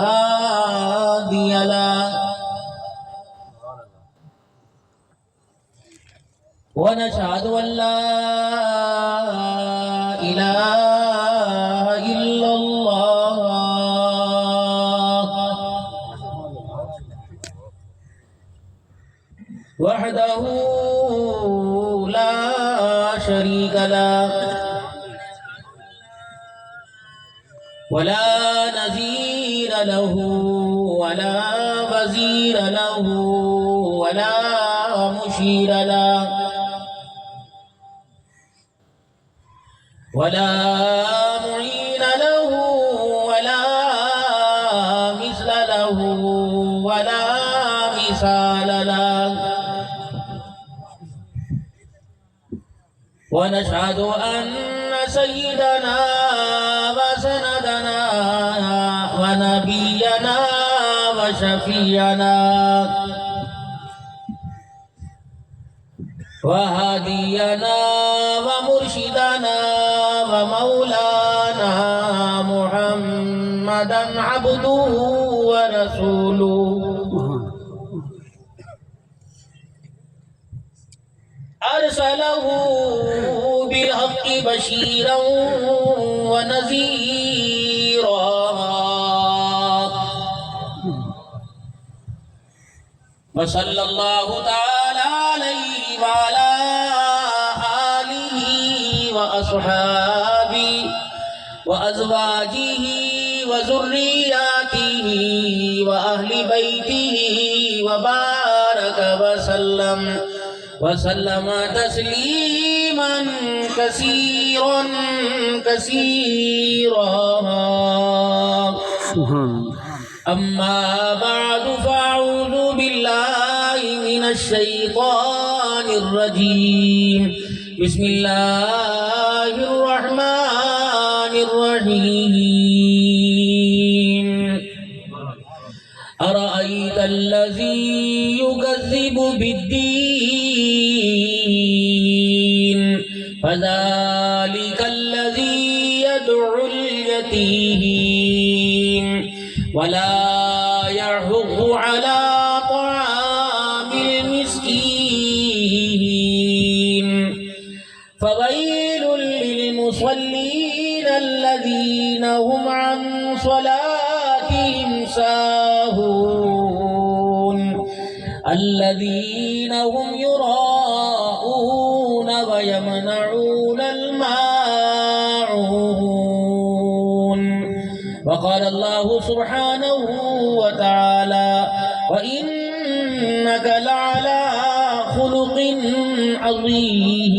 هادي له ونشهد أن لا إله إلا الله وحده لا شريك له ولا نذير له ولا وزير له ولا مشير له ولا معين له ولا مثل له ولا مثال له ونشهد أن سيدنا وسندنا ونبينا وشفيعنا وهادينا ومرشدنا ومولانا محمدا عبده ورسوله أرسله بالحق بشيرا ونذيرا وصلى الله تعالى عليه وعلى آله وأصحابه وأزواجه وذرياته وأهل بيته وبارك وسلم تسليما كثيرا أما بعد فأعوذ بالله من الشيطان الرجيم بسم الله الرحمن الرحيم أرأيت الذي يكذب بالدين فذلك الذي يدعو اليتيم ولا يحض على طعام المسكين فويل للمصلين الذين هم عن صلاتهم ساهون الذين هم يراءون ويمنعون الماعون وقال الله سبحانه وتعالى وإنك لعلى خلق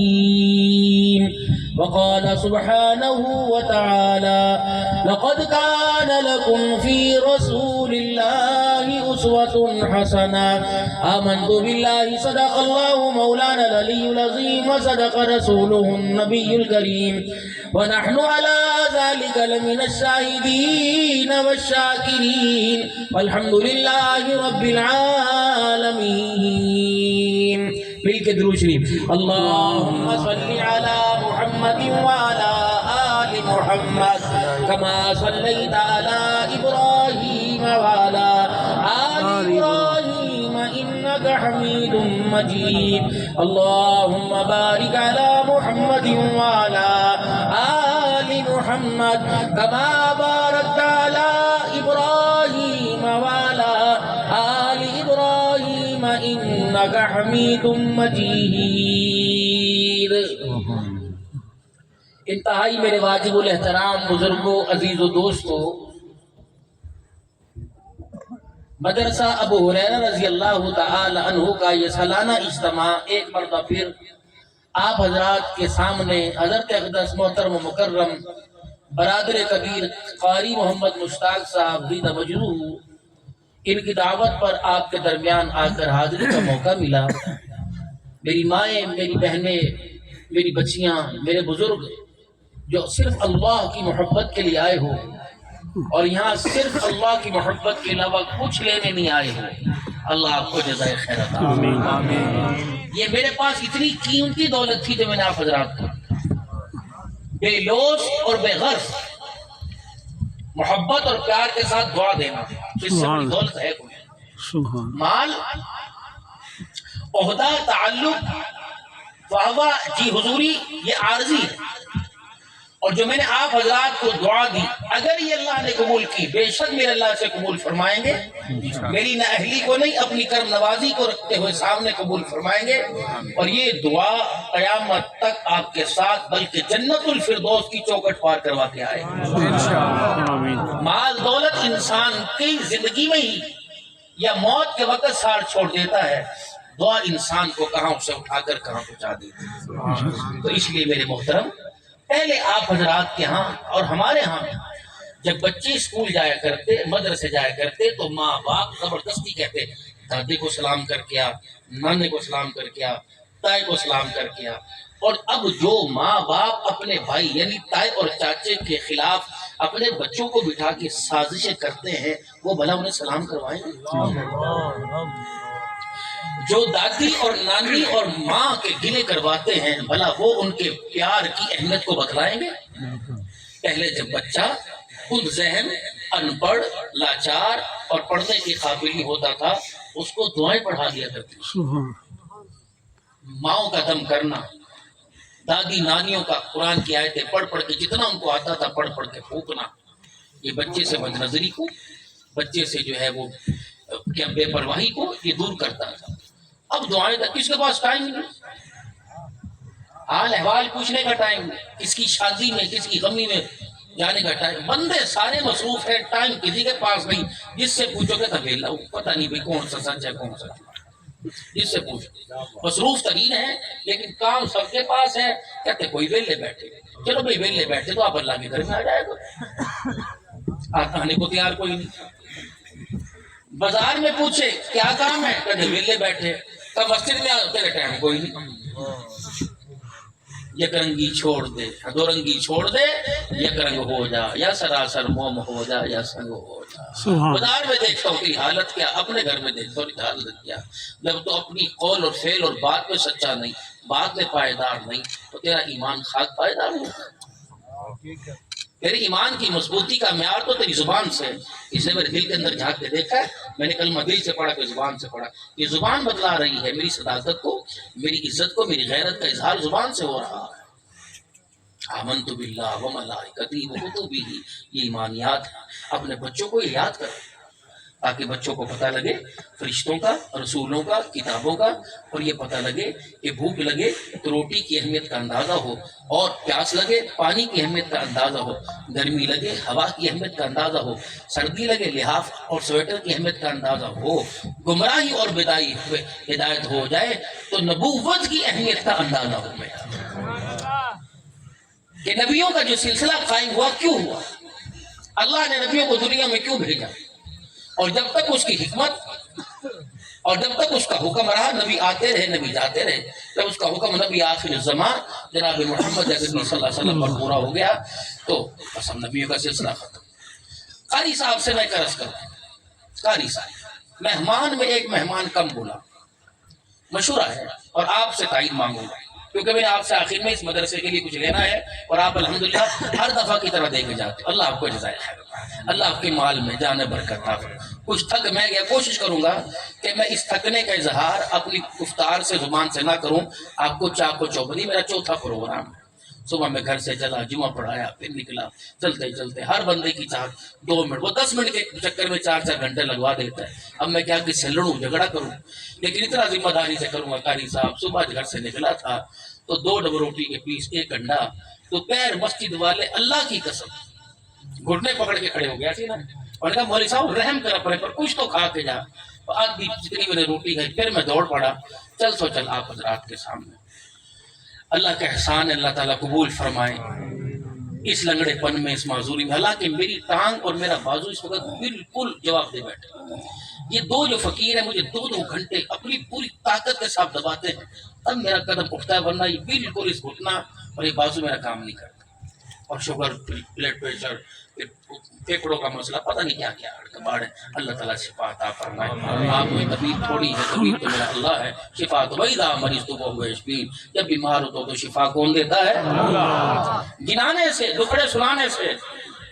عظيم وقال سبحانه وتعالى لقد كان لكم في رسول الله أسوة حسنة آمنت بالله صدق الله مولانا العلي العظيم وصدق رسوله النبي الكريم ونحن على ذلك لمن الشاهدين والشاكرين والحمد لله رب العالمين. مل کے درود شریف اللهم صل على محمد وعلى آل محمد كما صليت على إبراهيم وعلى آل إبراهيم إنك حميد مجيد اللهم بارك على محمد وعلى آل محمد كما باركت على إبراهيم وعلى آل إبراهيم إنك حميد مجيد. انتہائی میرے واجب الاحترام بزرگوں عزیز و دوستوں، مدرسہ ابو ہریرہ رضی اللہ تعالی عنہ کا یہ سالانہ اجتماع ایک مرتبہ پھر آپ حضرات کے سامنے حضرت اقدس محترم و مکرم برادر کبیر قاری محمد مشتاق صاحب زندہ مجروح ان کی دعوت پر آپ کے درمیان آ کر حاضری کا موقع ملا. میری مائیں، میری بہنیں، میری بچیاں، میرے بزرگ جو صرف اللہ کی محبت کے لیے آئے ہو اور یہاں صرف اللہ کی محبت کے علاوہ کچھ لینے نہیں آئے ہو، اللہ آپ کو جزائے خیر عطا فرمائے. یہ میرے پاس اتنی قیمتی دولت تھی جو میں نے آپ حضرات کو بے لوث اور بے غرض محبت اور پیار کے ساتھ دعا دینا، اس سے بڑی دولت ہے کوئی؟ مال، عہدہ، تعلق، فہوا جی حضوری، یہ عارضی ہے. اور جو میں نے آپ حضرات کو دعا دی، اگر یہ اللہ نے قبول کی، بے شک میرے اللہ سے قبول فرمائیں گے. میری نہ اہلی کو نہیں، اپنی کرم نوازی کو رکھتے ہوئے سامنے قبول فرمائیں گے. اور یہ دعا قیامت تک آپ کے ساتھ بلکہ جنت الفردوس کی چوکھٹ پار کروا کے آئے. مال دولت انسان کی زندگی میں ہی یا موت کے وقت ساتھ چھوڑ دیتا ہے، دعا انسان کو کہاں سے اٹھا کر کہاں پہنچا دیتی ہے. تو اس لیے میرے محترم، پہلے آپ حضرات کے ہاں اور ہمارے ہاں جب بچے اسکول جایا کرتے، مدرسے جایا کرتے، تو ماں باپ زبردستی کہتے دادے کو سلام کر کے آ، نانے کو سلام کر کے آ، تائے کو سلام کر کے آ. اور اب جو ماں باپ اپنے بھائی یعنی تائے اور چاچے کے خلاف اپنے بچوں کو بٹھا کے سازشیں کرتے ہیں، وہ بھلا انہیں سلام کروائیں گے؟ جو دادی اور نانی اور ماں کے گلے کرواتے ہیں، بھلا وہ ان کے پیار کی اہمیت کو بتلائیں گے؟ پہلے جب بچہ خود ذہن، ان پڑھ، لاچار اور پڑھنے کے قابل نہیں ہوتا تھا، اس کو دعائیں پڑھا دیا کرتی. ماؤں کا دم کرنا، دادی نانیوں کا قرآن کی آیتیں پڑھ پڑھ کے جتنا ان کو آتا تھا پڑھ پڑھ کے پھونکنا، یہ بچے سے بد نظری کو، بچے سے جو ہے وہ کیا بے پرواہی کو یہ دور کرتا تھا. اب دعائیں تک کس کے پاس ٹائم نہیں، حال احوال پوچھنے کا ٹائم نہیں، کس کی شادی میں کس کی غمی میں جانے کا ٹائم. بندے سارے مصروف ہیں، ٹائم کسی کے پاس نہیں. جس سے پوچھو گے تو ویلا ہوں، پتہ نہیں بھائی کون سا سچ ہے کون سا جھوٹ. جس سے پوچھو مصروف ترین ہے، لیکن کام سب کے پاس ہے. کہتے کوئی ویلے بیٹھے، چلو بھائی ویلے بیٹھے تو آپ اللہ کے گھر میں آ جائے گا، آنے کو تیار کوئی نہیں. بازار میں پوچھے کیا کام ہے، کہتے ویلے بیٹھے. تو مسجد میں آتے ٹائم کوئی نہیں. یک رنگی چھوڑ دے، دو رنگی چھوڑ دے، یک رنگ ہو جا، یا سراسر موم ہو جا یا سنگ ہو جا. بازار میں دیکھتا ہوں کہ حالت کیا، اپنے گھر میں دیکھتا ہوں کہ حالت کیا. جب تو اپنی قول اور فعل اور بات میں سچا نہیں، بات میں پائیدار نہیں، تو تیرا ایمان خاک پائیدار نہیں. تیرے ایمان کی مضبوطی کا معیار تو تیری زبان سے. اس نے میرے دل کے اندر جھانک کے دیکھا ہے، میں نے کلمہ دل سے پڑھا کہ زبان سے پڑھا. یہ زبان بتلا رہی ہے میری صداقت کو، میری عزت کو، میری غیرت کا اظہار زبان سے ہو رہا ہے. آمنت باللہ و ملائکتہ و کتبہ، یہ ایمانیات ہیں. اپنے بچوں کو یہ یاد کرو تاکہ بچوں کو پتہ لگے فرشتوں کا، رسولوں کا، کتابوں کا. اور یہ پتہ لگے کہ بھوک لگے تو روٹی کی اہمیت کا اندازہ ہو، اور پیاس لگے پانی کی اہمیت کا اندازہ ہو، گرمی لگے ہوا کی اہمیت کا اندازہ ہو، سردی لگے لحاف اور سویٹر کی اہمیت کا اندازہ ہو. گمراہی اور بدائی ہدایت ہو جائے تو نبوت کی اہمیت کا اندازہ ہو کہ نبیوں کا جو سلسلہ قائم ہوا کیوں ہوا، اللہ نے نبیوں کو دنیا میں کیوں بھیجا. اور جب تک اس کی حکمت اور جب تک اس کا حکم رہا، نبی آتے رہے نبی جاتے رہے. جب اس کا حکم نبی آخر الزمان جناب محمد صلی اللہ علیہ وسلم پر پورا ہو گیا تو بس ہم نبیوں کا سلسلہ ختم. قاری صاحب سے میں عرض کرتا، قاری صاحب مہمان میں ایک مہمان کم بولا، مشورہ ہے اور آپ سے تائید مانگوں گا، کیونکہ میں نے آپ سے آخر میں اس مدرسے کے لیے کچھ لینا ہے اور آپ الحمدللہ ہر دفعہ کی طرح دے کے جاتے. اللہ آپ کو جزائے خیر، اللہ آپ کے مال میں جان برکت عطا فرمائے. کچھ تھک میں گیا، کوشش کروں گا کہ میں اس تھکنے کا اظہار اپنی گفتار سے زبان سے نہ کروں. آپ کو چاق و چوبندی میرا چوتھا پروگرام ہے. صبح میں گھر سے چلا، جمعہ پڑھایا، پھر نکلا، چلتے چلتے ہر بندے کی چاہت 2 منٹ، وہ 10 منٹ کے چکر میں 4 گھنٹے لگوا دیتا ہے. اب میں کیا کس سے لڑوں، جھگڑا کروں، لیکن اتنا ذمہ داری سے کروں گا. قاری صاحب صبح گھر سے نکلا تھا تو 2 ڈبل روٹی کے پیس، 1 انڈا. تو پیر مسجد والے اللہ کی قسم گھٹنے پکڑ کے کھڑے ہو گیا سی نا، اور کہا مولوی صاحب رحم کر اپنے پر، کچھ تو کھا کے جا. آدھی جتنی میں نے روٹی کھائی، پھر میں دوڑ پڑا. چل سو چل آپ حضرات کے سامنے، اللہ کا احسان ہے، اللہ تعالیٰ قبول فرمائے اس لنگڑے پن میں، اس معذوری میں. حالانکہ میری ٹانگ اور میرا بازو اس وقت بالکل جواب دے بیٹھے. یہ 2 جو فقیر ہیں مجھے 2 گھنٹے اپنی پوری طاقت کے ساتھ دباتے ہیں، تب میرا قدم اٹھتا ہے، ورنہ یہ بالکل اس گھٹنا اور یہ بازو میرا کام نہیں کرتا. اور شوگر، بلڈ پریشر، پھیپھڑوں کا مسئلہ، پتہ نہیں کیا کیا کباڑ ہے. اللہ تعالیٰ شفا عطا فرمائے. آپ میں طبیعت تھوڑی ہے، طبیعت تو میرا اللہ ہے. شفا تو وَإِذَا مَرِضْتُ فَهُوَ يَشْفِينِ، جب بیمار ہو تو شفا کون دیتا ہے؟ گنانے سے، دکھڑے سنانے سے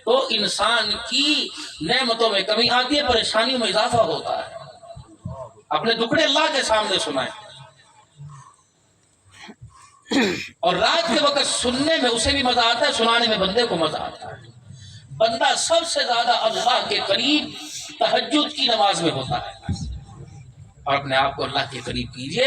تو انسان کی نعمتوں میں کمی آتی ہے، پریشانیوں میں اضافہ ہوتا ہے۔ اپنے دکڑے اللہ کے سامنے سنائیں، اور رات کے وقت سننے میں اسے بھی مزہ آتا ہے، سنانے میں بندے کو مزہ آتا ہے۔ بندہ سب سے زیادہ اللہ کے قریب تہجد کی نماز میں ہوتا ہے، اور اپنے آپ کو اللہ کے قریب کیجئے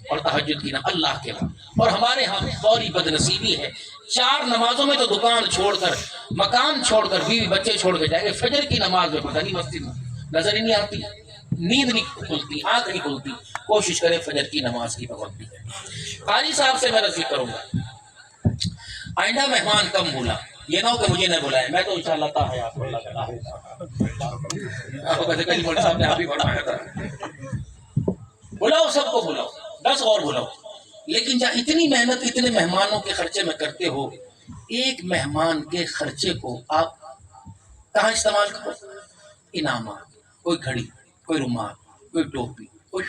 اور تہجد کی اللہ کے وقت۔ اور ہمارے ہاں بڑی بد نصیبی ہے، 4 نمازوں میں تو دکان چھوڑ کر، مکان چھوڑ کر، بیوی بچے چھوڑ کے جائیں گے، فجر کی نماز میں پتہ نہیں مسجد میں نظر ہی نہیں آتی، نیند نہیں کھلتی، آنکھ نہیں کھلتی۔ کوشش کریں فجر کی نماز کی پابندی کریں۔ قاری صاحب سے میں رضی کروں گا، آئندہ مہمان کم بولا، یہ نہ ہو کہ مجھے نہ بلائے، میں تو انشاءاللہ تعالی آپ کو اللہ کا آپ کو کہتے کہیں بڑے صاحب نے آپ ہی فرمایا تھا، بلاؤ سب کو بلاؤ، 10 اور بلاؤ، لیکن جہاں اتنی محنت اتنے مہمانوں کے خرچے میں کرتے ہو، ایک مہمان کے خرچے کو آپ کہاں استعمال کرو؟ انعامات، کوئی گھڑی، کوئی رومال، کوئی ٹوپی، کوئی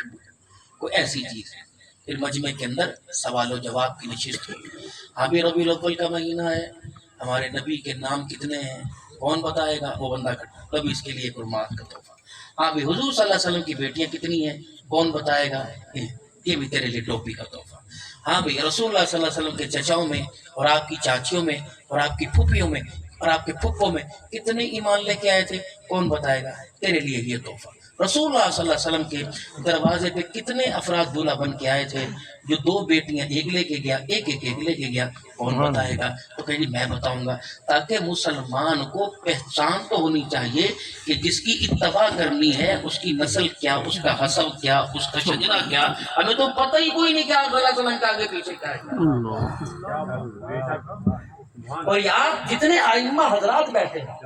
کوئی ایسی چیز ہے۔ پھر مجمع کے اندر سوال و جواب کی نشست ہوئی، ہاں بھی ربیع الاول کا مہینہ ہے، ہمارے نبی کے نام کتنے ہیں، کون بتائے گا؟ وہ بندہ کٹا، تب اس کے لیے قربان کا تحفہ۔ ہاں بھی حضور صلی اللہ علیہ وسلم کی بیٹیاں کتنی ہیں، کون بتائے گا؟ یہ بھی تیرے لیے ٹوپی کا تحفہ۔ ہاں بھی رسول اللہ صلی اللہ علیہ وسلم کے چچاؤں میں اور آپ کی چاچیوں میں اور آپ کی پھوپھیوں میں اور آپ کے پھپھوں میں کتنے ایمان لے کے آئے تھے، کون بتائے گا؟ تیرے لیے یہ تحفہ۔ رسول اللہ صلی اللہ علیہ وسلم کے دروازے پہ کتنے افراد دولہا بن کے آئے تھے، جو 2 بیٹیاں ایک لے کے گیا، ایک لے کے گیا، کون بتائے گا؟ تو کہیں میں بتاؤں گا، تاکہ مسلمان کو پہچان تو ہونی چاہیے کہ جس کی اتباع کرنی ہے اس کی نسل کیا، اس کا حسب کیا، اس کا شجرہ کیا۔ ہمیں تو پتہ ہی کوئی نہیں کیا غلط سمجھ کے آگے پیچھے کیا ہے۔ اور آپ جتنے ائمہ حضرات بیٹھے ہیں،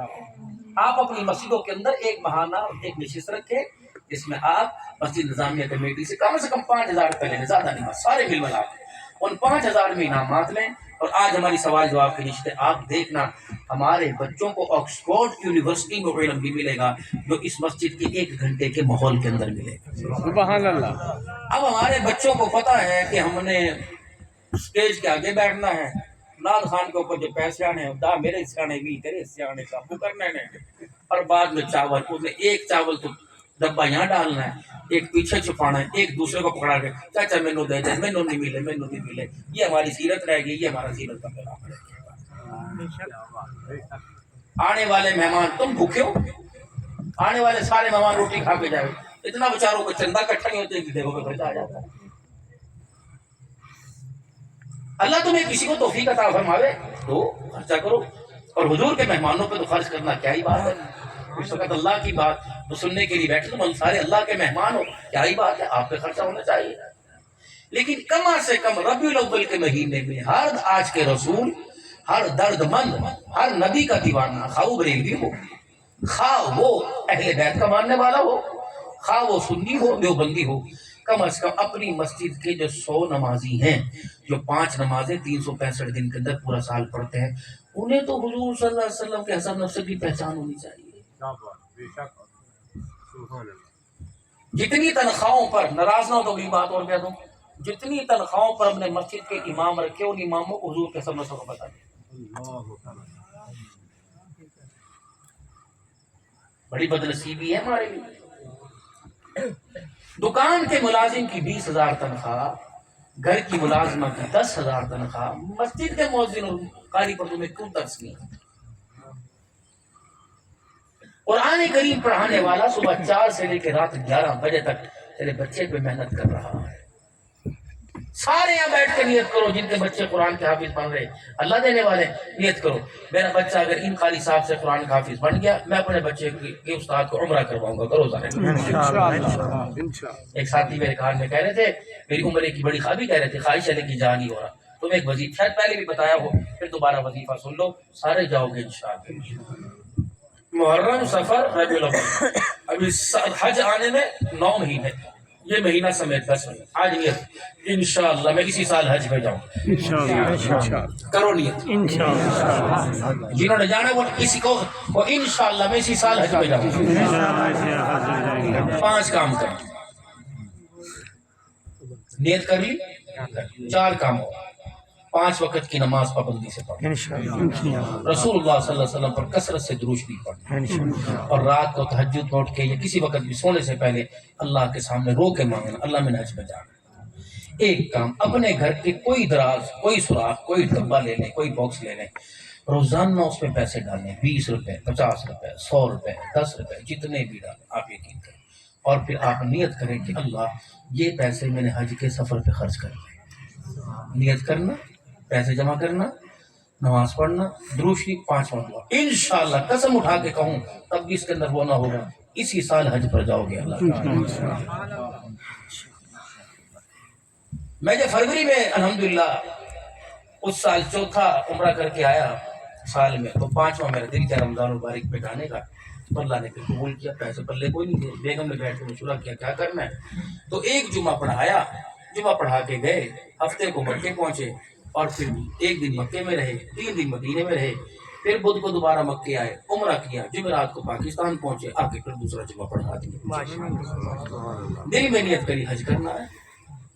آپ اپنی مسجدوں کے اندر ایک ماہانہ ایک نشست رکھیں، جس میں آپ مسجد نظامیہ کمیٹی سے کم 5,000 روپے لیں، زیادہ نہیں، بس سارے مل ملا کے ان 5,000 میں انعامات لیں۔ اور آج ہماری سوال جواب کی نشست ہے، آپ دیکھنا ہمارے بچوں کو آکسفورڈ یونیورسٹی میں علم بھی ملے گا جو اس مسجد کے 1 گھنٹے کے ماحول کے اندر ملے گا۔ سبحان اللہ۔ اب ہمارے بچوں کو پتہ ہے کہ ہم نے اسٹیج کے آگے بیٹھنا ہے، ناد خان کے اوپر جو پیسے آنے ہیں، دا میرے حصے آنے بھی، تیرے حصے آنے قابو کرنے نے، اور بعد میں چاول، اس نے ایک چاول تو ڈبہ یہاں ڈالنا ہے، ایک پیچھے چھپانا ہے، ایک دوسرے کو پکڑا کے چاچا مینو دے دے، مینو نہیں ملے، مینو نہیں ملے۔ یہ ہماری سیرت رہ گئی، یہ ہمارا سیرت کا پیغام ہے۔ آنے والے مہمان، تم بھوکے ہو، آنے والے سارے مہمان روٹی کھا کے جائے، اتنا بیچاروں کو چندہ اکٹھا نہیں ہوتے کہ دیکھو کہ خرچہ آ جاتا ہے۔ اللہ تمہیں کسی کو توفیق عطا فرماوے تو خرچہ کرو، اور حضور کے مہمانوں پہ تو خرچ کرنا کیا ہی بات ہے۔ اس وقت اللہ کی بات تو سننے کے لیے بیٹھے، تم سارے اللہ کے مہمان ہو، کیا ہی بات ہے، آپ پہ خرچہ ہونا چاہیے۔ لیکن کم سے کم ربیع الاول کے مہینے میں ہر آج کے رسول، ہر درد مند، ہر نبی کا دیوانہ، خواہ وہ بریلوی ہو، خواہ وہ اہل بیت کا ماننے والا ہو، خواہ وہ سنی ہو، دیوبندی ہو، کم از کم اپنی مسجد کے جو 100 نمازی ہیں، جو 5 نمازیں 365 دن کے اندر پورا سال پڑھتے ہیں، انہیں تو حضور صلی اللہ علیہ وسلم کے حسب نفس کی پہچان ہونی چاہیے۔ جتنی تنخواہوں پر، ناراض نہ ہو تو اگلی بات اور کہہ دوں، جتنی تنخواہوں پر ہم نے مسجد کے امام رکھے، ان اماموں کو حضور کے حسب نفس کو بتا دیں۔ بڑی بدنصیبی ہے ہمارے لیے۔ دکان کے ملازم کی 20,000 تنخواہ، گھر کی ملازمہ کی 10,000 تنخواہ، مسجد کے مؤذن اور قاری پر تمہیں کیوں ترس نہیں؟ قرآن کریم پڑھانے والا صبح 4 سے لے کے رات 11 بجے تک تیرے بچے پہ محنت کر رہا ہے۔ سارے یہاں بیٹھ کے نیت کرو، جن کے بچے قرآن کے حافظ بن رہے، اللہ دینے والے، نیت کرو میرا بچہ اگر ان قاری صاحب سے قرآن کا حافظ بن گیا، میں اپنے بچے کے استاد کو عمرہ کرواؤں گا، کرو ظاہر۔ ایک ساتھی میرے کان میں کہہ رہے تھے، میری عمرے کی بڑی خوابی کہہ رہے تھے، خواہش ہے لیکن جا نہیں ہو رہا۔ تم ایک وظیفہ، شاید پہلے بھی بتایا ہو، پھر دوبارہ وظیفہ سن لو، سارے جاؤ گے انشاءاللہ۔ محرم، سفر، ربیع الاول، ابھی حج آنے میں 9 مہینے، یہ مہینہ سمیت 10 مہینے۔ آج نیت انشاءاللہ میں اسی سال حج پہ جاؤں، کرو نیت انشاءاللہ۔ جنہوں نے جانا وہ کسی کو وہ انشاءاللہ میں اسی سال حج پہ جاؤں۔ 5 کام کریں، نیت کر لی، 4 کام ہو۔ 5 وقت کی نماز پابندی سے پڑھنا، رسول اللہ صلی اللہ علیہ وسلم پر کثرت سے درود شریف پڑھنا، اور رات کو تہجد میں اٹھ کے یا کسی وقت بھی سونے سے پہلے اللہ کے سامنے رو کے مانگنا، اللہ میں حج میں جانا۔ ایک کام، اپنے گھر کے کوئی دراز، کوئی سوراخ، کوئی ڈبہ لے لیں، کوئی باکس لے لیں، روزانہ اس میں پیسے ڈالیں، 20 روپے، 50 روپے، 100 روپے، 10 روپے، جتنے بھی ڈالیں آپ یقین کریں، اور پھر آپ نیت کریں کہ اللہ یہ پیسے میں نے حج کے سفر پہ خرچ کر دیں۔ نیت کرنا، پیسے جمع کرنا، نماز پڑھنا، درود شریف 5 مرتبہ، انشاءاللہ قسم اٹھا کے کہوں تب بھی اس کے اندر وہ نہ ہوگا، اسی سال حج پر جاؤ گے اللہ تعالیٰ۔ میں جب فروری میں الحمدللہ اس سال چوتھا عمرہ کر کے آیا سال میں، تو 5واں میرا دن کیا رمضان المبارک پہ جانے کا، تو اللہ نے پھر قبول کیا، پیسے پلے کوئی نہیں تھے، بیگم نے بیٹھ کے مشورہ کیا کیا کرنا ہے، تو ایک جمعہ پڑھایا، جمعہ پڑھا کے گئے، ہفتے کو مکے پہنچے، اور پھر 1 دن مکے میں رہے، 3 دن مدینے میں رہے، پھر بدھ کو دوبارہ مکے آئے، عمرہ کیا، جمعرات کو پاکستان پہنچے، آ کے پھر دوسرا جمعہ پڑھا دیا۔ دل میں نیت کری حج کرنا ہے،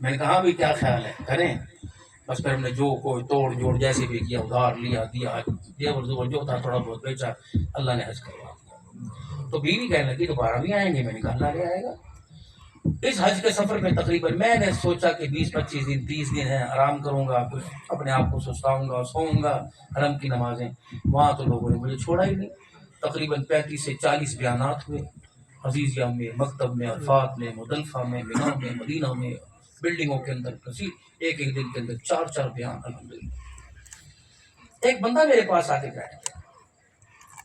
میں نے کہا بھی کیا خیال ہے، کریں؟ بس پھر ہم نے جو کوئی توڑ جوڑ جیسے بھی کیا، ادھار لیا، دیا، جو تھا تھوڑا بہت بیچا، اللہ نے حج کروا دیا۔ تو بیوی کہنے لگی دوبارہ بھی آئیں گے، میں نے کہا اللہ لے آئے گا۔ اس حج کے سفر میں تقریباً میں نے سوچا کہ 20-25 دن 30 دن ہیں، آرام کروں گا، کچھ اپنے آپ کو سستاؤں گا، سوؤں گا، حرم کی نمازیں، وہاں تو لوگوں نے مجھے چھوڑا ہی نہیں۔ تقریباً 35 سے 40 بیانات ہوئے، عزیزیہ میں، مکتب میں، عرفات میں، مزدلفہ میں، مینا میں، مدینہ میں، بلڈنگوں کے اندر کسی ایک دن کے اندر 4 بیان الحمدللہ۔ ایک بندہ میرے پاس آ کے بیٹھ گیا،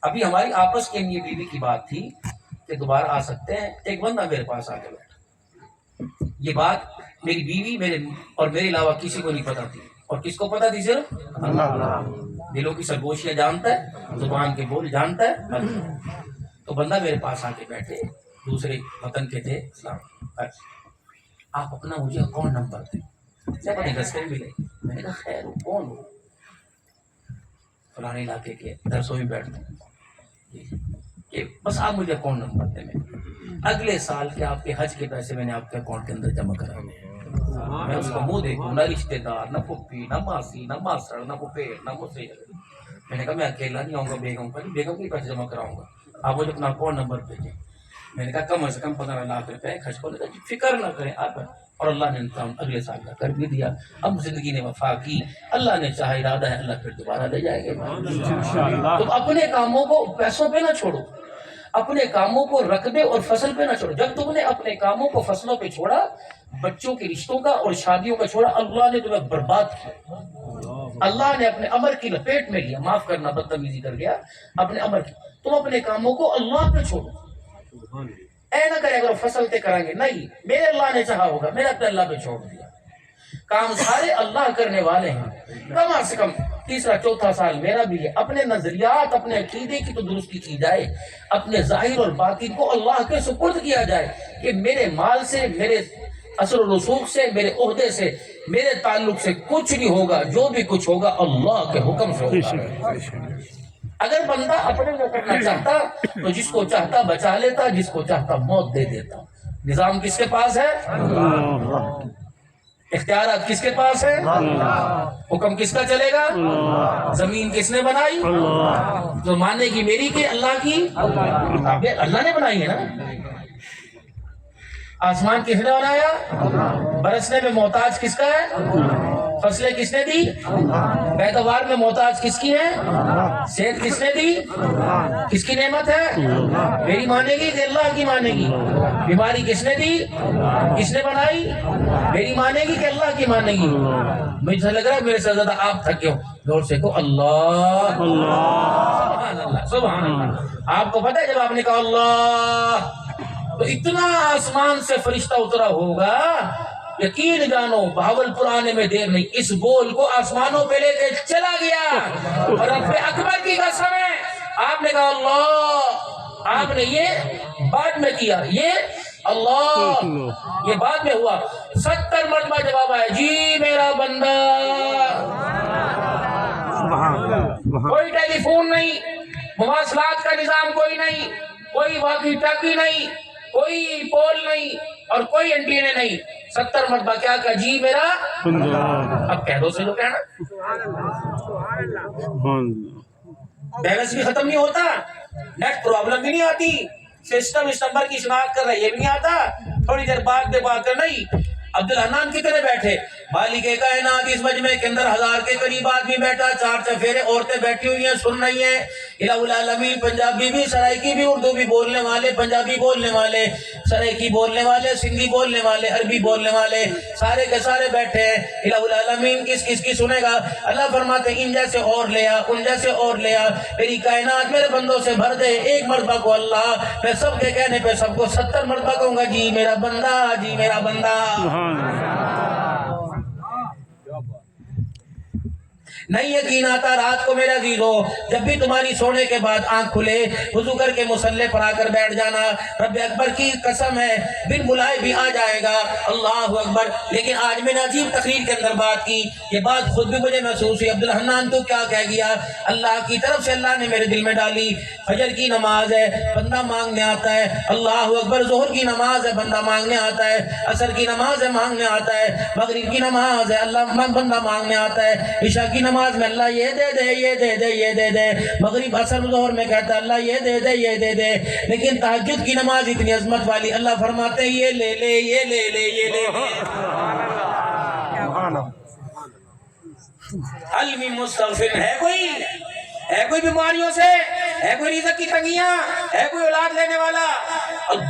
ابھی ہماری آپس کے لیے بیوی کی بات تھی کہ دوبارہ آ سکتے ہیں، ایک بندہ میرے پاس آ کے بیٹھا۔ یہ بات میری بیوی اور میرے علاوہ کسی کو نہیں پتا تھی، اور کس کو پتا تھی؟ صرف اللہ۔ دلوں کی سرگوشیاں جانتا ہے، زبان کے بول جانتا ہے اللہ۔ تو بندہ میرے پاس آ کے بیٹھے، دوسرے وطن کے تھے، اسلام، آپ اپنا مجھے اکاؤنٹ نمبر دیں۔ جب اپنے رستے ملے، میں نے کہا خیر ہو، کون ہو؟ فلانے علاقے کے، درسوں میں بیٹھتے ہیں، کہ بس آپ مجھے اکاؤنٹ نمبر دیں، میں اگلے سال کے آپ کے حج کے پیسے میں نے آپ کے اکاؤنٹ کے اندر جمع کرا دیں۔ میں اس کا منہ دیکھوں، نہ رشتے دار، نہ پھپھی، نہ ماسی، نہ ماسڑ، نہ پھپھیڑ، نہ مسیڑ۔ میں نے کہا میں اکیلا نہیں آؤں گا، بیگم کا نہیں، بیگم کے پیسے جمع کراؤں گا، آپ مجھے اپنا اکاؤنٹ نمبر بھیجیں۔ میں نے کہا کم از کم 15 لاکھ روپے خرچ کو، فکر نہ کریں آپ، اور اللہ نے انتظام اگلے سال کا کر بھی دیا۔ اب زندگی نے وفا کی، اللہ نے چاہا ارادہ ہے اللہ پھر دوبارہ لے جائے گا۔ تو اپنے کاموں کو پیسوں پہ نہ چھوڑو، اپنے کاموں کو رقبے اور فصل پہ نہ چھوڑو۔ جب تم نے اپنے کاموں کو فصلوں پہ چھوڑا، بچوں کے رشتوں کا اور شادیوں کا چھوڑا، اللہ نے تمہیں برباد کیا، اللہ نے اپنے امر کی لپیٹ میں لیا، معاف کرنا بدتمیزی کر گیا، اپنے امر کی۔ تم اپنے کاموں کو اللہ پہ چھوڑو، اے نہ کرے اگر فصل تے کریں گے، نہیں، میرے اللہ نے چاہا ہوگا، میں نے اپنے اللہ پہ چھوڑ دیا۔ کام سارے اللہ کرنے والے ہیں، کم از کم تیسرا چوتھا سال میرا بھی ہے۔ اپنے نظریات، اپنے عقیدے کی تو درستی کی جائے، اپنے ظاہر اور باطن کو اللہ کے سپرد کیا جائے کہ میرے مال سے، میرے اثر و رسوخ سے، میرے عہدے سے، میرے تعلق سے کچھ نہیں ہوگا، جو بھی کچھ ہوگا اللہ کے حکم سے ہوگا۔ اگر بندہ اپنے کو کرنا چاہتا تو جس کو چاہتا بچا لیتا، جس کو چاہتا موت دے دیتا۔ نظام کس کے پاس ہے؟ اختیارات کس کے پاس ہے؟ حکم کس کا چلے گا؟ زمین کس نے بنائی؟ جو ماننے کی میری کی، اللہ کی؟ اللہ نے بنائی ہے نا۔ آسمان کس نے بنایا؟ برسنے میں محتاج کس کا ہے؟ فصلیں کس نے دی؟ پیداوار میں محتاج کس کی ہے؟ صحت کس نے دی؟ کس کی نعمت ہے؟ میری مانے گی کہ اللہ کی مانے گی؟ بیماری کس نے دی؟ کس نے بنائی؟ میری مانے گی کہ اللہ کی مانے گی؟ مجھے لگ رہا ہے میرے سے زیادہ آپ تھکے ہو، زور سے کہو اللہ، سبحان اللہ، سبحان اللہ۔ آپ کو پتہ ہے جب آپ نے کہا اللہ تو اتنا آسمان سے فرشتہ اترا ہوگا، یقین جانو بہاول پرانے میں دیر نہیں، اس بول کو آسمانوں پہ لے کے چلا گیا، اور رب اکبر کی قسم ہے آپ نے کہا اللہ، آپ نے یہ بعد میں کیا، یہ اللہ یہ بعد میں ہوا۔ 70 مرتبہ جواب آیا، جی میرا بندہ۔ کوئی ٹیلی فون نہیں، مواصلات کا نظام کوئی نہیں، کوئی واقی ٹاکی نہیں، کوئی پول نہیں، اور کوئی اینٹینے نہیں، 70 مرتبہ کیا کہا؟ جی میرا بندہ اب کہہ دو سے جو کہنا، بیلنس بھی ختم نہیں ہوتا، نیٹ پرابلم بھی نہیں آتی، سسٹم اس نمبر کی شناخت کر رہا ہے یہ بھی نہیں آتا، تھوڑی دیر بعد کر نہیں۔ عبدالحنان کی طرح بیٹھے، مالک کائنات اس مجمع کے اندر 1000 کے قریب آدمی بیٹھا، 4 چفیرے عورتیں بیٹھی ہوئی ہیں، سن رہی ہیں، الہ العالمین، پنجابی بھی، سرائکی بھی، اردو بھی بولنے والے، پنجابی بولنے والے، سرائکی بولنے والے، سندھی بولنے والے، عربی بولنے والے، سارے کے سارے بیٹھے ہیں۔ الہ العالمین کس کس کی سنے گا؟ اللہ فرماتے ہیں ان جیسے اور لیا، ان جیسے اور لیا، میری کائنات میرے بندوں سے بھر دے، ایک مرتبہ کو اللہ، میں سب کے کہنے پہ سب کو 70 مرتبہ کہوں گا جی میرا بندہ، جی میرا بندہ۔ نہیں یقین آتا رات کو میرے عزیزو، جب بھی تمہاری سونے کے بعد آنکھ کھلے، وضو کر کے مصلی پر آ کر بیٹھ جانا، رب اکبر کی قسم ہے بن بلائے بھی آ جائے گا، اللہ اکبر۔ لیکن آج میں نے عجیب تقریر کے اندر بات کی، یہ بات خود بھی مجھے محسوس ہوئی، عبدالحنان تو کیا کہہ گیا؟ اللہ کی طرف سے اللہ نے میرے دل میں ڈالی، فجر کی نماز ہے بندہ مانگنے آتا ہے، اللہ اکبر، ظہر کی نماز ہے بندہ مانگنے آتا ہے، عصر کی نماز ہے مانگنے آتا ہے، مغرب کی نماز ہے اللہ بندہ مانگنے آتا ہے، عشاء کی نماز میں اللہ یہ دے دے، یہ دے دے، یہ دے دے، مغرب عصر ظہر میں کہتا ہے اللہ یہ دے دے، یہ دے دے، لیکن تہجد کی نماز اتنی عظمت والی، اللہ فرماتے ہیں یہ لے لے، یہ لے لے، یہ لے لے۔ علمی مستغفر ہے کوئی؟ ہے کوئی بیماریوں سے؟ ہے کوئی رزق کی تنگیاں؟ ہے کوئی اولاد لینے والا؟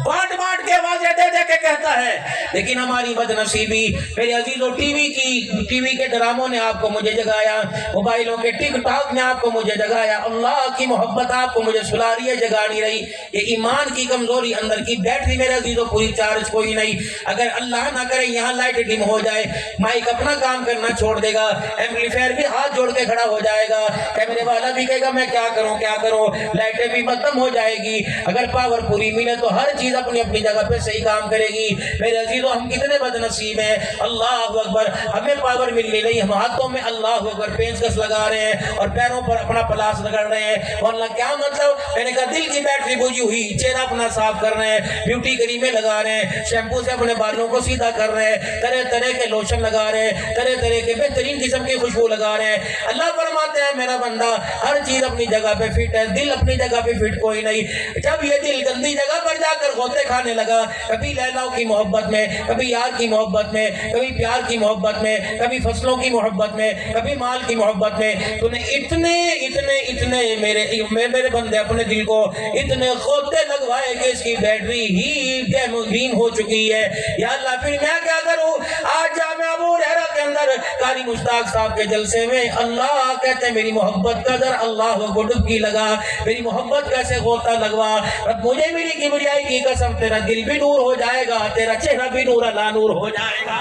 بانٹ بانٹ کے آوازیں دے دے کے کہتا ہے، لیکن ہماری بد نصیبی میرے عزیزوں، ٹی وی کے ڈراموں نے آپ کو مجھے جگایا، موبائلوں کے ٹک ٹاک نے آپ کو مجھے جگایا، اللہ کی محبت آپ کو مجھے سلا رہی ہے، جگا نہیں رہی۔ یہ ایمان کی کمزوری، اندر کی بیٹری میرے عزیزوں پوری چارج کوئی نہیں۔ اگر اللہ نہ کرے یہاں لائٹ ڈم ہو جائے، مائک اپنا کام کرنا چھوڑ دے گا، ایمپلیفائر بھی ہاتھ جوڑ کے کھڑا ہو جائے گا، کیمرے والا بھی کہے گا میں کیا کروں کیا کروں، لائٹیں بھی ختم ہو جائے گی۔ اگر پاور پوری ملے تو ہر چیز اپنی اپنی جگہ پہ صحیح کام کرے گی۔ میرے عزیزوں ہم کتنے بد نصیب ہیں، اللہ اکبر، ہمیں پاور ملنی نہیں، ہم ہاتھوں میں اللہ اکبر پینچکس لگا رہے ہیں اور پیروں پر اپنا پلاس رگڑ رہے ہیں، ورنہ کیا مطلب؟ میں نے کہا دل کی بیٹری بجھی ہوئی، چہرہ اپنا صاف کر رہے ہیں، بیوٹی کریمیں لگا رہے ہیں، شیمپو سے اپنے بالوں کو سیدھا کر رہے ہیں، طرح طرح کے لوشن لگا رہے ہیں، طرح طرح کے بہترین قسم کی خوشبو لگا رہے ہیں۔ اللہ فرماتے ہیں میرا بندہ ہر چیز اپنی جگہ پہ فٹ ہے، دل اپنی جگہ پہ فٹ کوئی نہیں۔ جب یہ دل گندی جگہ پر جا کر غوطے کھانے لگا، کبھی لیلاؤ کی محبت میں، کبھی یار کی محبت میں، کبھی پیار کی محبت میں، کبھی فصلوں کی محبت میں، کبھی مال کی محبت میں، تو نے اتنے اتنے اتنے میرے بندے اپنے دل کو اتنے غوطے لگوائے کہ اس کی بیٹری ہی ڈیموگرین ہو چکی ہے۔ یا اللہ پھر میں کیا کروں؟ آج جامعہ ابو ہریرہ کے اندر قاری مشتاق صاحب کے جلسے میں اللہ کہتے ہیں میری محبت کا در اللہ کو ڈبکی لگا، میری محبت کیسے غوطہ لگوا، رب مجھے میری کبریائی کی قسم تیرا دل بھی نور ہو جائے گا، تیرا چہرہ بھی نور اللہ نور ہو جائے گا۔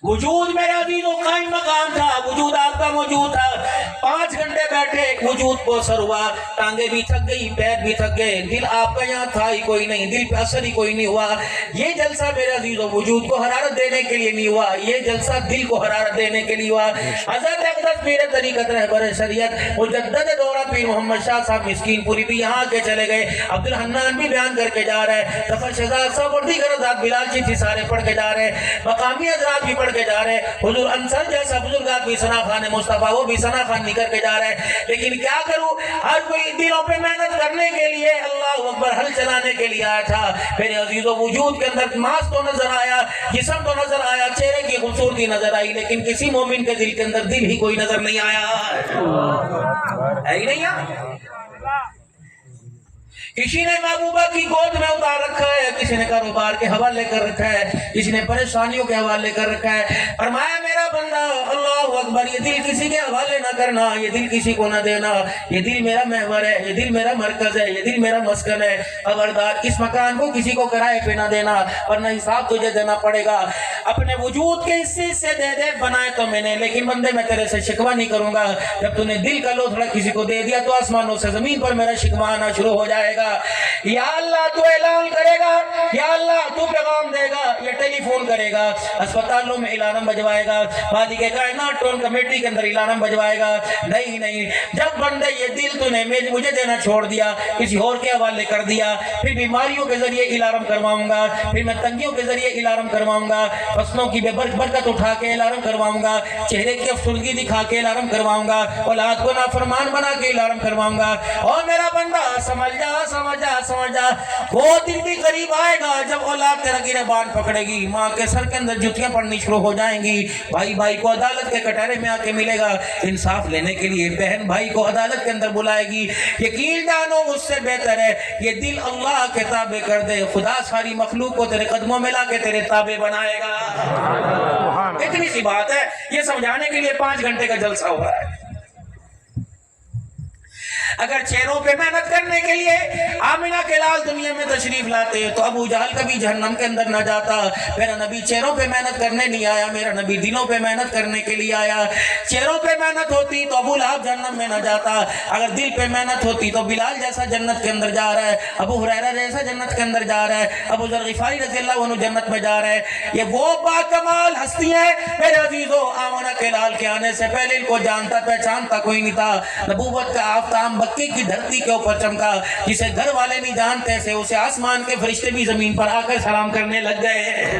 وجود میرے عزیزوں قائم مقام تھا، وجود آپ کا موجود تھا، 5 گھنٹے بیٹھے وجود کو اثر ہوا، ٹانگیں بھی تھک گئی، پیر بھی تھک گئے، دل آپ کا یہاں تھا ہی کوئی نہیں، دل پہ اثر ہی کوئی نہیں ہوا۔ یہ جلسہ میرے عزیزوں وجود کو حرارت دینے کے لیے نہیں ہوا، یہ جلسہ دل کو حرارت دینے کے لیے ہوا۔ حضرت اقدس پیر طریقت رہبر شریعت مجدد دورہ پیر محمد شاہ صاحب مسکین پوری بھی یہاں کے چلے گئے، عبدالحنان بھی بیان کر کے جا رہے ہیں، ظفر شہزاد صاحب اور دیگر حضرات بلال چیتھی سارے پڑھ کے جا رہے ہیں، مقامی حضرات بھی پڑھ کے جا رہے ہیں، حضور انصر جیسا بزرگات بھی ثنا خان مصطفیٰ وہ بھی ثنا خان نکل کے جا رہے ہیں، لیکن کیا کروں؟ ہر کوئی دلوں پہ محنت کرنے کے لیے اللہ اکبر ہل چلانے کے لیے آیا تھا۔ میرے عزیزوں وجود کے اندر ماس تو نظر آیا، جسم تو نظر آیا، چہرے کی خوبصورتی نظر آئی، لیکن کسی مومن کے دل کے اندر دل ہی کوئی نظر نہیں آیا، ہے ہی نہیں آیا۔ کسی نے محبوبہ کی گود میں اتار رکھا ہے، کسی نے کاروبار کے حوالے کر رکھا ہے، کسی نے پریشانیوں کے حوالے کر رکھا ہے۔ فرمایا میرا بندہ اللہ اکبر، یہ دل کسی کے حوالے نہ کرنا، یہ دل کسی کو نہ دینا، یہ دل میرا محور ہے، یہ دل میرا مرکز ہے، یہ دل میرا مسکن ہے، خبردار اس مکان کو کسی کو کرائے پہ نہ دینا، ورنہ حساب تجھے دینا پڑے گا۔ اپنے وجود کے حصے دے دے، بنائے تو میں نے، لیکن بندے میں تیرے سے شکوہ نہیں کروں گا۔ جب تو نے دل کا لوتھڑا کسی کو دے دیا تو آسمانوں سے زمین پر میرا شکوہ آنا شروع ہو جائے بجوائے گا، یا اللہ تو اعلان کرے گا، یا اللہ تو پیغام دے گا، یا ٹیلی فون کرے گا، اسپتالوں میں الارم بجوائے گا، مالک کائنات ٹون کمیٹی کے اندر الارم بجوائے گا۔ نہیں نہیں، جب بندے یہ دل تو نے مجھے دینا چھوڑ دیا، کسی اور کے حوالے کر دیا، پھر بیماریوں کے ذریعے الارم کرواؤں گا، پھر میں تنگیوں کے ذریعے الارم کرواؤں گا، فصلوں کی بے برکت اٹھا کے الارم کرواؤں گا، چہرے کی افسردگی دکھا کے الارم کرواؤں گا، اولاد کو نافرمان بنا کے الارم کرواؤں گا۔ اور میرا بندہ سمجھ جا سمجھ جا سمجھ جا، وہ دن بھی قریب آئے گا جب اولاد تیرا گریبان پکڑے گی، ماں کے سر کے اندر جوتیاں پڑنی شروع ہو جائیں گی، بھائی بھائی کو عدالت کے کٹہرے میں آ کے ملے گا انصاف لینے کے لیے، بہن بھائی کو عدالت کے اندر بلائے گی۔ یقین جانو اس سے بہتر ہے یہ دل اللہ کے تابع کر دے، خدا ساری مخلوق کو تیرے قدموں میں لا کے تیرے تابع بنائے گا۔ اتنی سی بات ہے، یہ سمجھانے کے لیے 5 گھنٹے کا جلسہ ہو رہا ہے۔ اگر چہروں پہ محنت کرنے کے لیے آمنہ کے لال دنیا میں تشریف لاتے تو ابو جہل کبھی جہنم کے اندر نہ جاتا۔ میرا نبی چہروں پہ محنت کرنے نہیں آیا، میرا نبی دلوں پہ محنت کرنے کے لیے آیا۔ چہروں پہ محنت ہوتی تو ابو لہب جہنم میں نہ جاتا، اگر دل پہ محنت ہوتی تو بلال جیسا جنت کے اندر جا رہا ہے، ابو ہریرہ جیسا جنت کے اندر جا رہا ہے، ابو ذر غفاری رضی اللہ عنہ جنت میں جا رہا ہے۔ یہ وہ با کمال ہستی ہیں میرے عزیزو، آمنہ کے لال کے آنے سے پہلے ان کو جانتا پہچانتا کوئی نہیں تھا۔ نبوت کا آفتاب مکے کی دھرتی کے اوپر چمکا، جسے گھر والے نہیں جانتے تھے اسے آسمان کے فرشتے بھی زمین پر آ کر سلام کرنے لگ گئے۔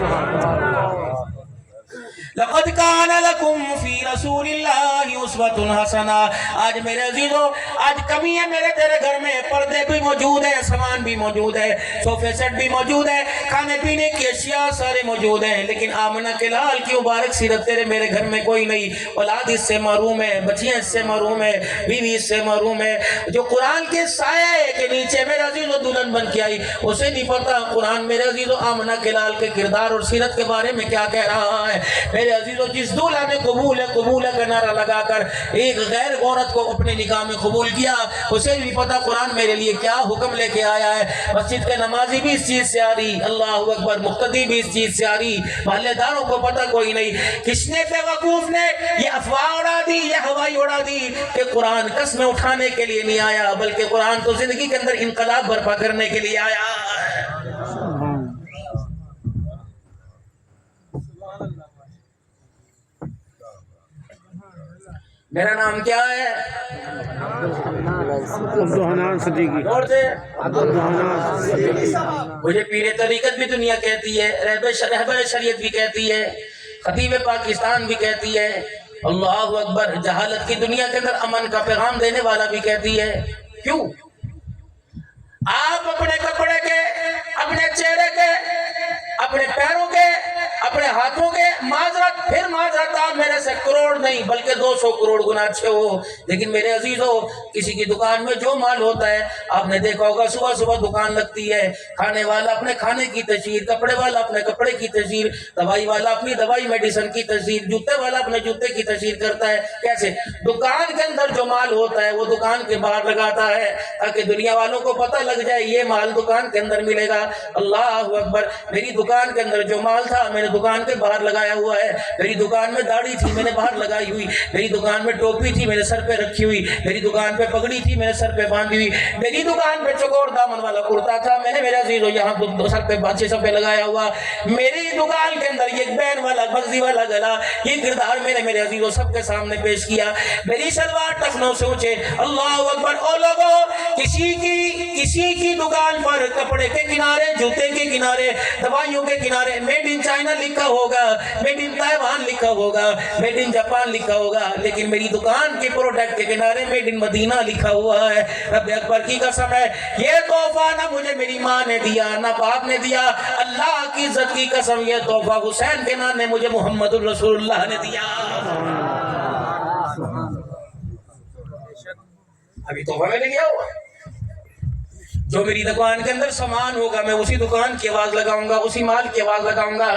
لقد کان لکم فی رسول اللہ اسوۃ حسنہ۔ آج میرے عزیزو، آج کمی ہے میرے تیرے گھر میں، پردے بھی موجود ہے، سامان بھی موجود ہے، صوفے سیٹ بھی موجود ہے، کھانے پینے کی اشیاء سارے موجود ہیں، لیکن آمنہ کے لال کی مبارک سیرت تیرے میرے گھر میں کوئی نہیں۔ اولاد اس سے محروم ہے، بچیاں اس سے محروم ہے، بیوی اس سے محروم ہے۔ جو قرآن کے سائے کے نیچے میرے عزیزو دلہن بن کے آئی، اسے نہیں پتا قرآن میرے عزیزو آمنہ کے لال کے کردار اور سیرت کے بارے میں کیا کہہ رہا ہے۔ میرے عزیزو، جس دولہا نے قبول ہے کا نعرہ لگا کر ایک غیر عورت کو اپنے نکاح میں قبول کیا، اسے بھی پتا قرآن میرے لیے کیا حکم لے کے آیا ہے۔ مسجد کے نمازی بھی اس چیز سے آ رہی، اللہ اکبر، مقتدی بھی اس چیز سے آ رہی، محلے داروں کو پتا کوئی نہیں۔ کس نے بیوقوف نے یہ افواہ اڑا دی، یہ ہوائی اڑا دی کہ قرآن قسمیں اٹھانے کے لیے نہیں آیا، بلکہ قرآن تو زندگی کے اندر انقلاب برپا کرنے کے لیے آیا۔ میرا نام کیا ہے؟ عبدالحنان صدیقی۔ اور سے عبدالحنان صدیقی۔ مجھے پیر طریقت بھی دنیا کہتی ہے، رہبر شریعت بھی کہتی ہے، خطیب پاکستان بھی کہتی ہے، اللہ اکبر، جہالت کی دنیا کے اندر امن کا پیغام دینے والا بھی کہتی ہے۔ کیوں؟ آپ اپنے کپڑے کے، اپنے چہرے کے، اپنے پیروں کے، اپنے ہاتھوں کے معذرت، پھر معذرت آپ میرے سے کروڑ نہیں بلکہ 200 کروڑ گنا اچھے ہو، لیکن میرے عزیزو، کسی کی دکان میں جو مال ہوتا ہے آپ نے دیکھا ہوگا، صبح صبح دکان لگتی ہے، کھانے والا اپنے کھانے کی تشہیر، کپڑے والا اپنے کپڑے کی تشہیر، دوائی والا اپنی دوائی میڈیسن کی تشہیر، جوتے والا اپنے جوتے کی تشہیر کرتا ہے۔ کیسے؟ دکان کے اندر جو مال ہوتا ہے وہ دکان کے باہر لگاتا ہے تاکہ دنیا والوں کو پتہ لگ جائے یہ مال دکان کے اندر ملے گا۔ اللہ اکبر، میری دکان کے اندر جو مال تھا میں نے دکان کے باہر لگایا ہوا ہے، میری دکان میں داڑھی تھی میں نے باہر لگائی ہوئی، میری دکان میں ٹوپی تھی میں نے سر پہ رکھی ہوئی، میری دکان پہ پگڑی تھی میں نے سر پہ باندھی ہوئی، میری دکان پہ چکور دامن والا کرتا تھا میں نے میرے عزیزو یہاں سر پہ بانچے سر پہ لگایا ہوا، میری دکان کے اندر یہ بین والا بغزی والا گلا، یہ کردار میں نے میرے عزیزو سب کے سامنے پیش کیا، میری شلوار ٹخنوں سے اونچے۔ اللہ اکبر۔ او لوگوں، کسی کی دکان پر کپڑے کے کنارے، جوتے کے کنارے، دوائیوں کے کنارے میڈ ان چائنا لکھا ہوگا، میڈ ان تائیوان لکھا ہوگا، میڈ ان جاپان لکھا ہوگا، لیکن میری دکان کے پروڈکٹ کے کنارے میڈ ان مدینہ لکھا ہوا ہے۔ رب اکبر کی قسم ہے، یہ تحفہ نہ مجھے میری ماں نے دیا نہ باپ نے دیا، اللہ کی عزت کی قسم یہ تحفہ حسین کے نام نے مجھے محمد الرسول اللہ نے دیا۔ ابھی تحفہ میں نے دیا ہوا، جو میری دکان کے اندر سامان ہوگا میں اسی دکان کی آواز لگاؤں گا، اسی مال کی آواز لگاؤں گا۔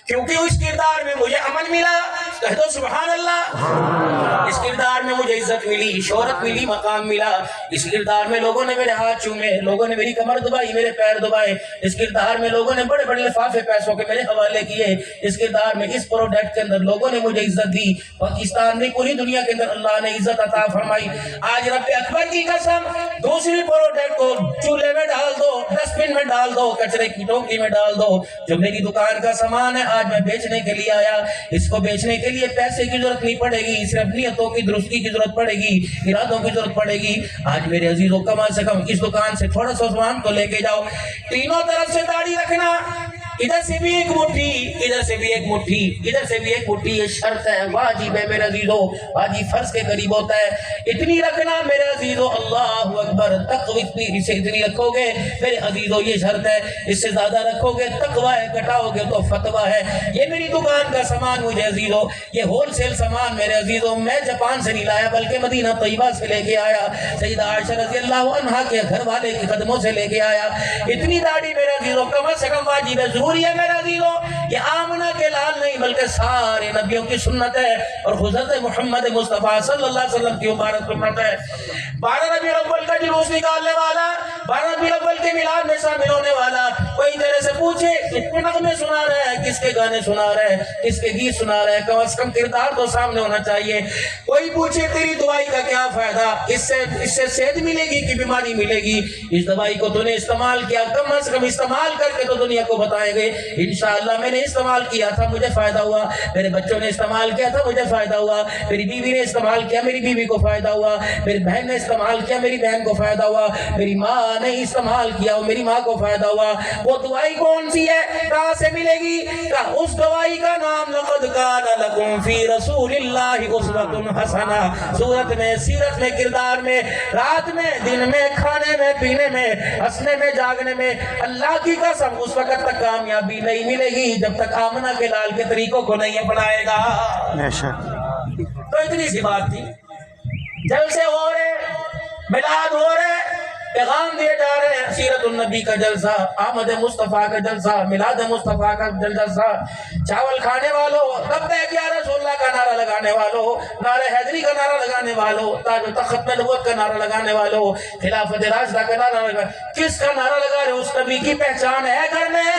کیونکہ اس کردار میں مجھے امن ملا، کہہ دو سبحان اللہ۔ اس کردار میں مجھے عزت ملی، شہرت ملی، مقام ملا۔ اس کردار میں لوگوں نے میرے ہاتھ چومے، لوگوں نے میری کمر دبائی، میرے پیر دبائے۔ اس کردار میں لوگوں نے بڑے بڑے لفافے پیسوں کے میرے حوالے کیے۔ اس کردار میں، اس پروڈکٹ کے اندر لوگوں نے مجھے عزت دی۔ پاکستان میں، پوری دنیا کے اندر اللہ نے عزت عطا فرمائی۔ آج رب اکبر کی قسم، دوسری پروڈکٹ کو چولہے میں ڈال دو، ڈسٹ بن میں ڈال دو، کچرے کی ٹوکری میں ڈال دو۔ جو میری دکان کا سامان ہے آج میں بیچنے کے لیے آیا، اس کو بیچنے کے لیے پیسے کی ضرورت نہیں پڑے گی، صرف نیتوں کی درستی کی ضرورت پڑے گی، ارادوں کی ضرورت پڑے گی۔ آج میرے عزیزوں، کم از کم اس دکان سے تھوڑا سا سامان تو لے کے جاؤ۔ تینوں طرف سے داڑھی رکھنا، ادھر سے بھی ایک مٹھی، ادھر سے بھی ایک مٹھی، ادھر سے بھی ایک مٹھی، یہ شرط ہے، واجب ہے میرے عزیزوں، واجب فرض کے قریب ہوتا ہے۔ اتنی رکھنا میرے عزیزوں، اللہ اکبر، تقوی اتنی رکھو گے میرے عزیزوں، یہ شرط ہے، اس سے زیادہ رکھو گے تقوی ہے، گھٹاؤ گے تو فتویٰ ہے۔ یہ میری دکان کا سامان مجھے عزیزوں، یہ ہول سیل سامان میرے عزیزوں، میں جاپان سے نہیں لایا بلکہ مدینہ طیبہ سے لے کے آیا، سیدہ عائشہ رضی اللہ عنہا کے گھر والے کے قدموں سے لے کے آیا۔ اتنی داڑھی میرے عزیزوں کم از کم واجب ہے، ضروری ہے میرے عزیزوں۔ یہ آمنہ کے لال نہیں بلکہ سارے نبیوں کی سنت ہے، اور حضرت محمد مصطفیٰ صلی اللہ علیہ وسلم کی مبارک سنت ہے۔ 12 ربیع الاول کا جلوس نکالنے والا، 12 ربیع الاول کے میلاد میں شامل ہونے والا، کوئی تیرے سے پوچھے کتنے نغمے سنا رہا ہے، کس کے گانے سنا رہا ہے، کس کے گیت سنا رہا ہے، کم از کم کردار تو سامنے ہونا چاہیے۔ کوئی پوچھے تیری دوائی کا کیا فائدہ، اس سے صحت ملے گی کہ بیماری ملے گی، اس دوائی کو تو نے استعمال کیا، کم از کم استعمال کر کے تو دنیا کو بتائے گئے انشاءاللہ میں نے استعمال کیا تھا مجھے فائدہ ہوا، میرے بچوں نے استعمال کیا تھا مجھے فائدہ ہوا، میری بیوی نے استعمال کیا میری بیوی کو فائدہ ہوا، میری بہن نے استعمال کیا میری بہن کو فائدہ ہوا، میری ماں نے استعمال کیا میری ماں کو فائدہ ہوا۔ وہ دوائی کون سی ہے، کہاں سے ملے گی؟ اس دوائی کا نام لقد کان لکم فی رسول اللہ اسوۃ حسنہ، صورت میں، سیرت میں، کردار میں، رات میں، دن میں، کھانے میں، پینے میں، ہنسنے میں، جاگنے میں، اللہ کی قسم اس وقت تک کامیابی نہیں ملے گی جب تک آمنہ کے لال کے طریقوں کو نہیں اپنائے گا۔ تو اتنی سی بات تھی، جلسے ہو رہے، میلاد ہو رہے، پیغام دیے جا رہے ہیں، سیرت النبی کا جلسہ، آمد مصطفیٰ کا جلسہ، میلاد مصطفیٰ کا جلسہ، چاول کھانے والوں، لبیک یا رسول اللہ کا نعرہ لگانے والوں، نعرہ حیدری کا نعرہ لگانے والوں، تاج و تخت نبوت کا نعرہ لگانے والوں، خلافت راشدہ کا نعرہ لگانے، کس کا نعرہ لگا رہے؟ اس نبی کی پہچان ہے گھر میں؟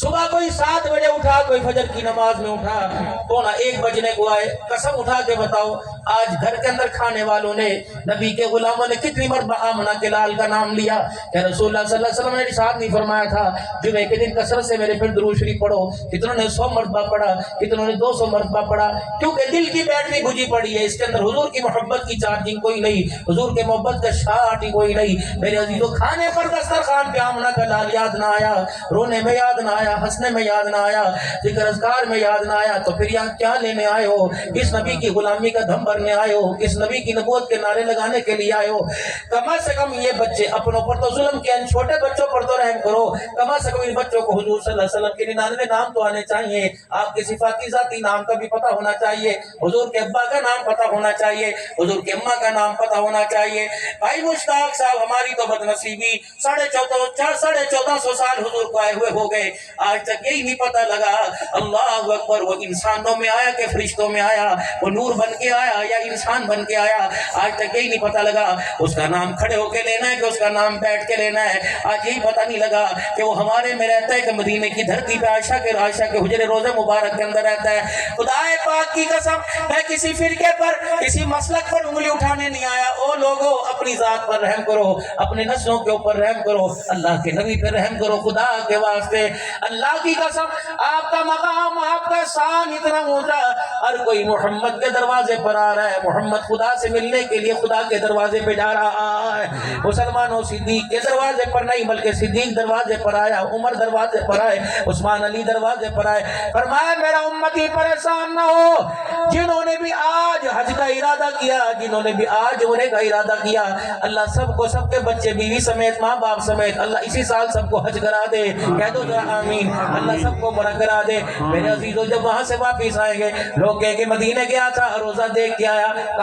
صبح کوئی 7 بجے اٹھا، کوئی فجر کی نماز میں اٹھا، تو نہ 1 بجنے کو آئے، قسم اٹھا کے بتاؤ آج گھر کے اندر کھانے والوں نے، نبی کے غلاموں نے کتنی مرتبہ آمنہ کے لال کا نام لیا؟ کہ رسول اللہ صلی اللہ علیہ وسلم نے ارشاد نہیں فرمایا تھا جمعے کے دن کثرت سے میرے پھر درود شریف پڑھو؟ کتنوں نے 100 مرتبہ پڑھا، کتنوں نے 200 مرتبہ پڑھا، کیونکہ دل کی بیٹری بجھی پڑی ہے، اس کے اندر حضور کی محبت کی چارجنگ کوئی نہیں، حضور کے محبت کا شارٹ ہی کوئی نہیں۔ میرے عزیزوں، کھانے پر دسترخوان پہ آمنہ کا لال یاد نہ آیا، رونے میں یاد نہ آیا، ہنسنے میں یاد نہ آیا، ذکر اذکار میں یاد نہ آیا، تو پھر یہاں کیا لینے آئے ہو؟ کس نبی کی غلامی کا دم بھرنے آئے ہو؟ کس نبی کی نبوت کے نعرے لگانے کے لیے آئے ہو؟ کم از کم یہ بچے اپنوں پر تو ظلم کیا، ان چھوٹے بچوں پر تو رحم کرو، کم از کم ان بچوں کو حضور صلی اللہ علیہ وسلم کے 99 نام تو آنے چاہیے، آپ کے صفاتی ذاتی نام کا بھی پتہ ہونا چاہیے، حضور کے ابا کا نام پتہ ہونا چاہیے، حضور کے اماں کا نام پتہ ہونا چاہیے۔ بھائی مشتاق صاحب، ہماری تو بدنصیبی 1450 سال حضور کو آئے ہوئے ہو گئے، آج تک یہی نہیں پتہ لگا اللہ اکبر وہ انسانوں میں آیا کہ فرشتوں میں آیا، وہ نور بن کے آیا یا انسان بن کے آیا، آج تک یہی نہیں پتہ لگا اس کا نام کھڑے ہو کے لینا ہے کہ اس کا نام بیٹھ کے لینا ہے، آج یہی پتہ نہیں لگا کہ وہ ہمارے میں رہتا ہے کہ مدینے کی دھرتی پہ عائشہ کے حجرے روزہ مبارک کے اندر رہتا ہے۔ خدا پاک کی قسم، میں کسی فرقے پر کسی مسلک پر انگلی اٹھانے نہیں آیا، او لوگوں اپنی ذات پر رحم کرو، اپنے نسلوں کے اوپر رحم کرو، اللہ کے نبی پہ رحم کرو، خدا کے واسطے اللہ کی قسم آپ کا مقام، آپ کا شان اتنا اونچا، ہر کوئی محمد کے دروازے پر آ رہا ہے، محمد خدا سے ملنے کے لیے خدا کے دروازے پہ جا رہا ہے۔ مسلمانوں صدیق کے دروازے پر نہیں بلکہ صدیق دروازے پر آیا، عمر دروازے پر آئے، عثمان علی دروازے پر آئے، فرمایا میرا امتی پریشان نہ ہو، جنہوں نے بھی آج حج کا ارادہ کیا، جنہوں نے بھی آج عمرے کا ارادہ کیا، اللہ سب کو، سب کے بچے بیوی سمیت ماں باپ سمیت اللہ اسی سال سب کو حج کرا دے، کہہ دو ذرا آمین، اللہ سب کو مرا کرا دے۔ میرے عزیزوں، جب وہاں سے واپس آئیں گے، لوگ کہیں کہ مدینے گیا تھا روزہ دیکھ کے آیا،